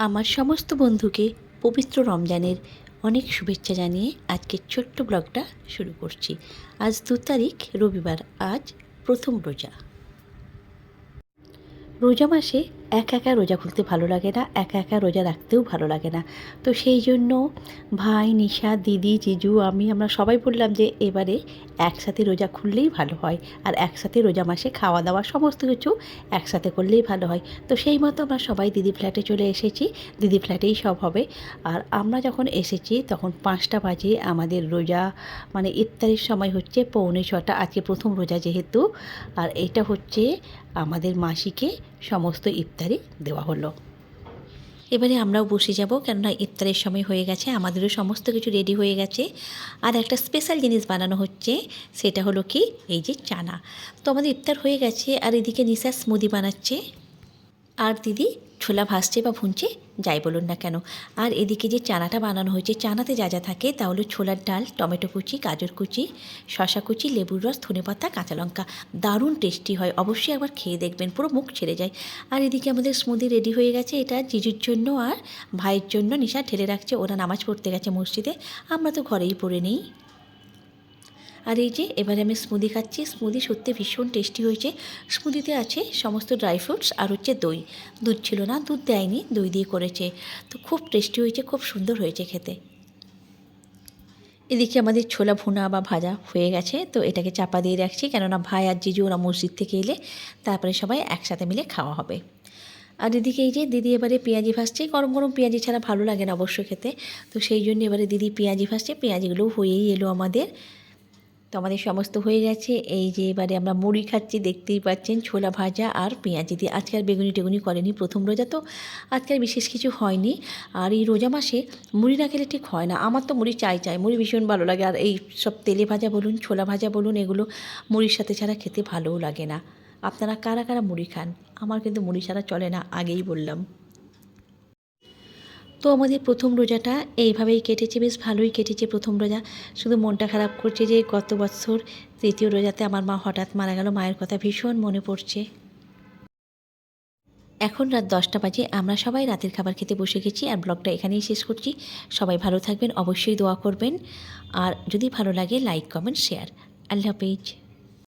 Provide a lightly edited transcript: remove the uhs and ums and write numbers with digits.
আমার সমস্ত বন্ধুকে পবিত্র রমজানের অনেক শুভেচ্ছা জানিয়ে আজকের ছোট্ট ব্লগটা শুরু করছি। আজ 2 তারিখ রবিবার, আজ প্রথম রোজা। রোজা মাসে একা একা রোজা খুলতে ভালো লাগে না, একা একা রোজা রাখতেও ভালো লাগে না। তো সেই জন্য ভাই, নিশা, দিদি, জিজু, আমরা সবাই বললাম যে এবারে একসাথে রোজা খুললেই ভালো হয়, আর একসাথে রোজা মাসে খাওয়া দাওয়া সমস্ত কিছু একসাথে করলেই ভালো হয়। তো সেই মতো আমরা সবাই দিদি ফ্ল্যাটে চলে এসেছি, দিদি ফ্ল্যাটেই সব হবে। আর আমরা যখন এসেছি তখন 5টা বাজে, আমাদের রোজা মানে ইফতারের সময় হচ্ছে 6:45। আজকে প্রথম রোজা যেহেতু, আর এটা হচ্ছে আমাদের মাসিকে সমস্ত ইফতারি দেওয়া হলো। এবারে আমরাও বসে যাব, কেননা ইফতারের সময় হয়ে গেছে, আমাদেরও সমস্ত কিছু রেডি হয়ে গেছে। আর একটা স্পেশাল জিনিস বানানো হচ্ছে, সেটা হলো কি, এই যে চানা। তো আমাদের ইফতার হয়ে গেছে, আর এদিকে নিশা স্মুদি বানাচ্ছে, আর দিদি ছোলা ভাজছে বা ভুনছে, যাই বলুন না কেন। আর এদিকে যে চানাটা বানানো হয়েছে, চানাতে যা যা থাকে তা হলো ছোলার ডাল, টমেটো কুচি, গাজর কুচি, শশা কুচি, লেবুর রস, ধনেপাতা, কাঁচা লঙ্কা। দারুণ টেস্টি হয়, অবশ্যই একবার খেয়ে দেখবেন, পুরো মুখ ছেড়ে যায়। আর এদিকে আমাদের স্মুদি রেডি হয়ে গেছে, এটা জিজুর জন্য আর ভাইয়ের জন্য। নিশা ঢেলে রাখছে, ওরা নামাজ পড়তে গেছে মসজিদে, আমরা তো ঘরেই পড়ে নিই। আর এই যে এবারে আমি স্মুদি খাচ্ছি, স্মুদি সত্যি ভীষণ টেস্টি হয়েছে। স্মুদিতে আছে সমস্ত ড্রাই ফ্রুটস আর হচ্ছে দই। দুধ ছিল না, দুধ দেয়নি, দই দিয়ে করেছে। তো খুব টেস্টি হয়েছে, খুব সুন্দর হয়েছে খেতে। এদিকে আমাদের ছোলা ভুনা বা ভাজা হয়ে গেছে, তো এটাকে চাপা দিয়ে রাখছি, কেননা ভাই আর জিজু ওরা মসজিদ থেকে এলে তারপরে সবাই একসাথে মিলে খাওয়া হবে। আর এদিকে এই যে দিদি এবারে পেঁয়াজি ভাজছে, গরম গরম পেঁয়াজি ছাড়া ভালো লাগে না অবশ্য খেতে। তো সেই জন্য এবারে দিদি পেঁয়াজি ভাজছে, পেঁয়াজিগুলোও হয়েই এলো আমাদের। তো আমাদের সমস্ত হয়ে গেছে। এই যে এবারে আমরা মুড়ি খাচ্ছি, দেখতেই পাচ্ছেন, ছোলা ভাজা আর পেঁয়াজি দিয়ে। আজকে আর বেগুনি টেগুনি করেনি, প্রথম রোজা তো আজকে আর বিশেষ কিছু হয়নি। আর এই রোজা মাসে মুড়ি না খেলে ঠিক হয় না, আমার তো মুড়ি চাই, মুড়ি ভীষণ ভালো লাগে। আর এই সব তেলে ভাজা বলুন, ছোলা ভাজা বলুন, এগুলো মুড়ির সাথে ছাড়া খেতে ভালোও লাগে না। আপনারা কারা কারা মুড়ি খান? আমার কিন্তু মুড়ি ছাড়া চলে না, আগেই বললাম। তো আমাদের প্রথম রোজাটা এইভাবেই কেটেছে, বেশ ভালোই কেটেছে প্রথম রোজা। শুধু মনটা খারাপ করছে যে গত বছর তৃতীয় রোজাতে আমার মা হঠাৎ মারা গেল, মায়ের কথা ভীষণ মনে পড়ছে। এখন রাত 10টা বাজে, আমরা সবাই রাতের খাবার খেতে বসে গেছি, আর ব্লগটা এখানেই শেষ করছি। সবাই ভালো থাকবেন, অবশ্যই দোয়া করবেন, আর যদি ভালো লাগে লাইক, কমেন্ট, শেয়ার। আল্লাহ হাফেজ।